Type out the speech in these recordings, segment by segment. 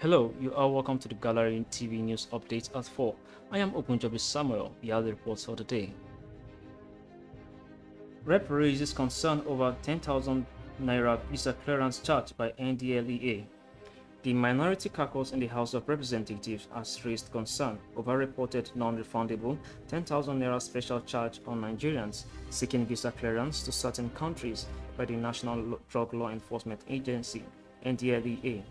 Hello, you are welcome to the Gallery TV News Update at 4. I am Ogunjobi Samuel. We have the reports for the day. Rep raises concern over 10,000 naira visa clearance charge by NDLEA. The minority caucus in the House of Representatives has raised concern over reported non-refundable 10,000 naira special charge on Nigerians seeking visa clearance to certain countries by the National Drug Law Enforcement Agency (NDLEA).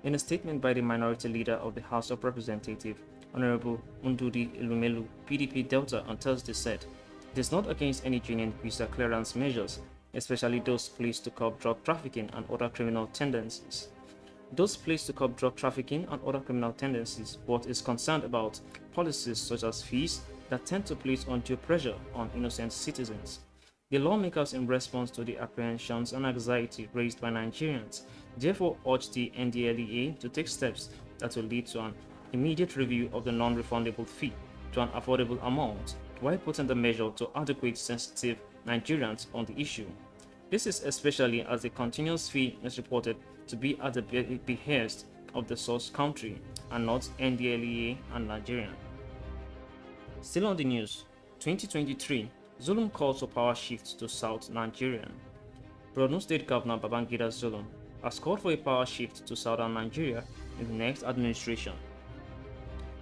In a statement by the minority leader of the House of Representatives, Honorable Undudi Elumelu, PDP Delta, on Thursday said, "It is not against any genuine visa clearance measures, especially those placed to curb drug trafficking and other criminal tendencies. But is concerned about policies such as fees that tend to place undue pressure on innocent citizens." The lawmakers, in response to the apprehensions and anxiety raised by Nigerians, therefore urged the NDLEA to take steps that will lead to an immediate review of the non-refundable fee to an affordable amount, while putting the measure to adequate sensitive Nigerians on the issue. This is especially as the continuous fee is reported to be at the behest of the source country and not NDLEA and Nigeria. Still on the news, 2023, Zulum calls for power shift to South Nigeria. Borno State Governor Babangida Zulum has called for a power shift to southern Nigeria in the next administration.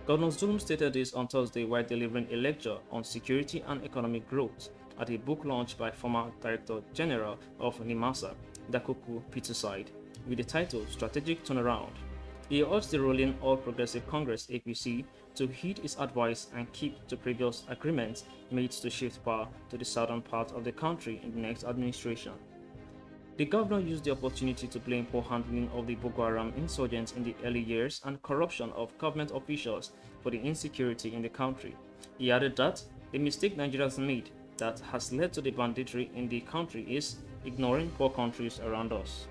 Governor Zulum stated this on Thursday while delivering a lecture on security and economic growth at a book launch by former Director General of NIMASA, Dakoku Peterside, with the title Strategic Turnaround. He urged the ruling All Progressive Congress (APC) to heed its advice and keep to previous agreements made to shift power to the southern part of the country in the next administration. The governor used the opportunity to blame poor handling of the Boko Haram insurgents in the early years and corruption of government officials for the insecurity in the country. He added that the mistake Nigeria has made that has led to the banditry in the country is ignoring poor countries around us.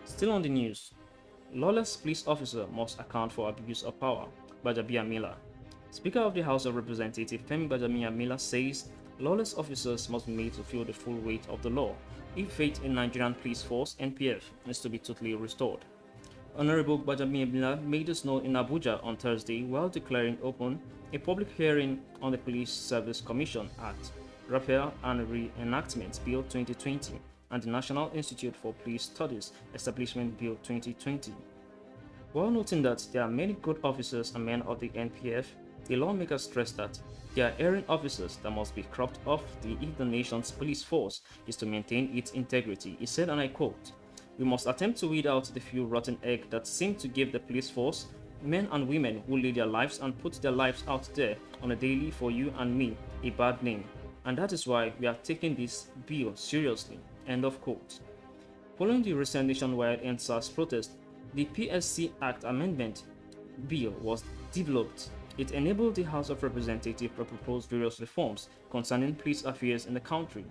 Still on the news, lawless police officer must account for abuse of power, Gbajabiamila. Speaker of the House of Representatives Femi Gbajabiamila says lawless officers must be made to feel the full weight of the law if faith in Nigerian Police Force (NPF) is to be totally restored. Honorable Gbajabiamila made this known in Abuja on Thursday while declaring open a public hearing on the Police Service Commission Act, Repair and Reenactment Bill 2020, and the National Institute for Police Studies Establishment Bill 2020. While noting that there are many good officers and men of the NPF, the lawmakers stressed that there are erring officers that must be cropped off if the nation's police force is to maintain its integrity. He said, and I quote, "We must attempt to weed out the few rotten eggs that seem to give the police force, men and women who lead their lives and put their lives out there on a daily for you and me, a bad name. And that is why we are taking this bill seriously." End of quote. Following the recent nationwide EndSARS protest, the PSC Act Amendment Bill was developed. It enabled the House of Representatives to propose various reforms concerning police affairs in the country.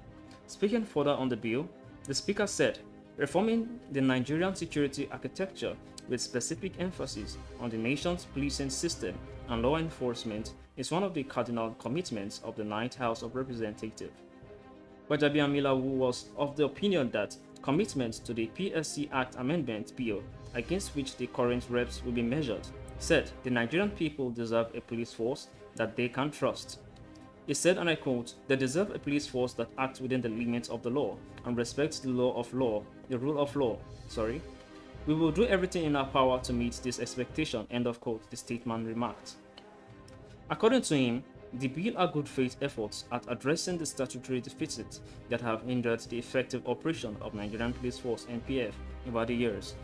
Speaking further on the bill, the Speaker said, "Reforming the Nigerian security architecture with specific emphasis on the nation's policing system and law enforcement is one of the cardinal commitments of the Ninth House of Representatives." Gbajabiamila, who was of the opinion that commitment to the PSC Act Amendment Bill, against which the current reps will be measured, said the Nigerian people deserve a police force that they can trust. He said, and I quote, "They deserve a police force that acts within the limits of the law and respects the rule of law. We will do everything in our power to meet this expectation," end of quote, the statement remarked. According to him, the bill are good faith efforts at addressing the statutory deficits that have hindered the effective operation of Nigerian Police Force (NPF) over the years,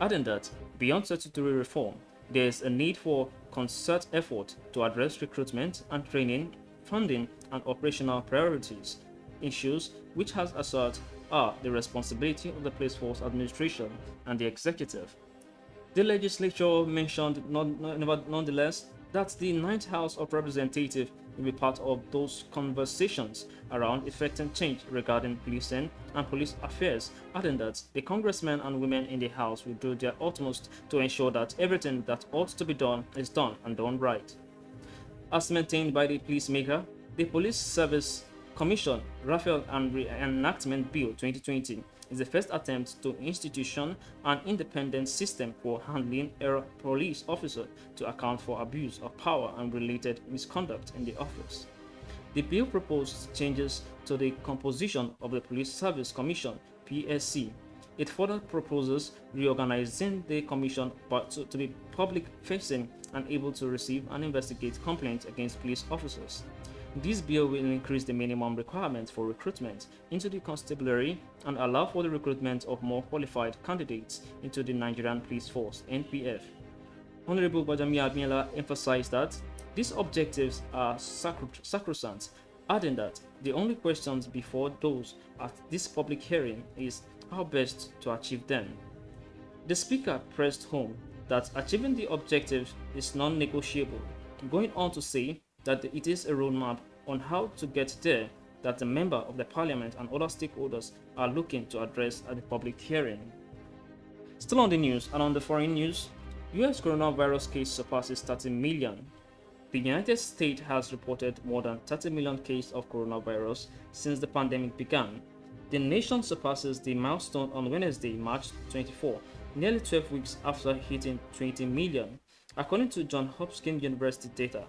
adding that beyond statutory reform, there is a need for concerted effort to address recruitment and training, funding, and operational priorities, issues which has asserted are the responsibility of the Police Force Administration and the Executive. The legislature mentioned nonetheless that the Ninth House of Representatives will be part of those conversations around effecting change regarding policing and police affairs, adding that the congressmen and women in the House will do their utmost to ensure that everything that ought to be done is done and done right. As maintained by the peacemaker, the Police Service Commission Repair and Reenactment Bill 2020 is the first attempt to institution an independent system for handling a police officer to account for abuse of power and related misconduct in the office. The bill proposed changes to the composition of the Police Service Commission (PSC). It further proposes reorganizing the commission to be public-facing and able to receive and investigate complaints against police officers. This bill will increase the minimum requirements for recruitment into the constabulary and allow for the recruitment of more qualified candidates into the Nigerian Police Force (NPF). Honorable Bajami Admiela emphasized that these objectives are sacrosanct, adding that the only questions before those at this public hearing is how best to achieve them. The Speaker pressed home that achieving the objectives is non-negotiable, going on to say that it is a roadmap on how to get there that the member of the parliament and other stakeholders are looking to address at the public hearing. Still on the news and on the foreign news, US coronavirus case surpasses 30 million. The United States has reported more than 30 million cases of coronavirus since the pandemic began. The nation surpasses the milestone on Wednesday, March 24, nearly 12 weeks after hitting 20 million, according to Johns Hopkins University data.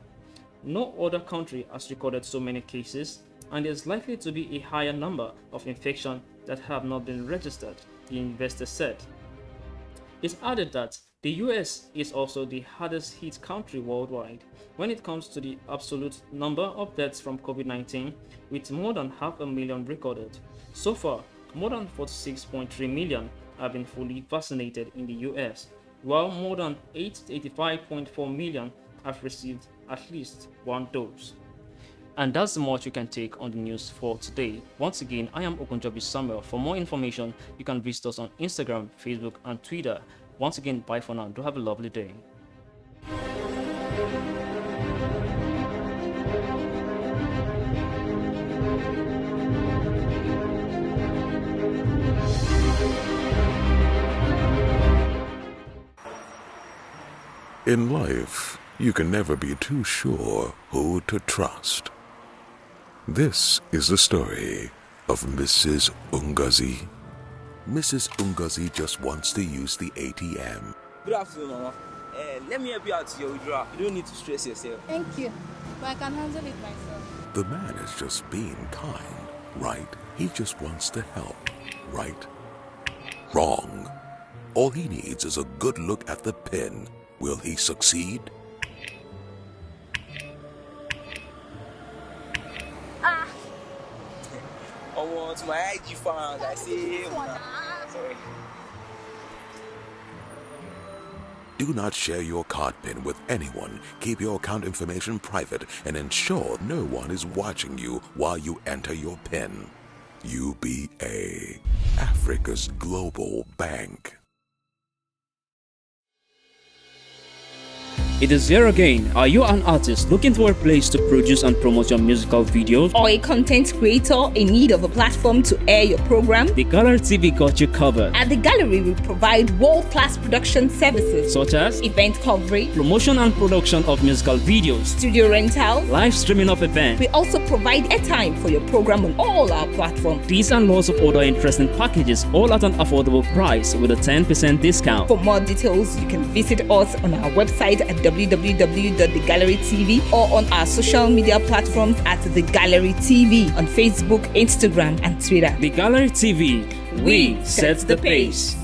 No other country has recorded so many cases, and there is likely to be a higher number of infections that have not been registered, the investor said. It added that the US is also the hardest hit country worldwide when it comes to the absolute number of deaths from COVID-19, with more than 500,000 recorded. So far, more than 46.3 million have been fully vaccinated in the US, while more than 85.4 million have received at least one dose. And that's much you can take on the news for today. Once again, I am Ogunjobi Samuel. For more information, you can visit us on Instagram, Facebook, and Twitter. Once again, bye for now. Do have a lovely day. In life, you can never be too sure who to trust. This is the story of Mrs. Ungazi. Mrs. Ungazi just wants to use the ATM. Good afternoon, Mama. Let me help you out to your withdrawal. You don't need to stress yourself. Thank you, but I can handle it myself. The man is just being kind, right? He just wants to help, right? Wrong. All he needs is a good look at the pin. Will he succeed? To my IG fans, I say, sorry. Do not share your card PIN with anyone. Keep your account information private and ensure no one is watching you while you enter your PIN. UBA, Africa's global bank. It is here again. Are you an artist looking for a place to produce and promote your musical videos? Or a content creator in need of a platform to air your program? The Gallery TV got you covered. At the Gallery, we provide world-class production services Such as event coverage, promotion and production of musical videos, studio rental, live streaming of events. We also provide airtime for your program on all our platforms. These and lots of other interesting packages, all at an affordable price with a 10% discount. For more details, you can visit us on our website at www.thegallerytv or on our social media platforms at The Gallery TV on Facebook, Instagram, and Twitter. The Gallery TV, we set the pace.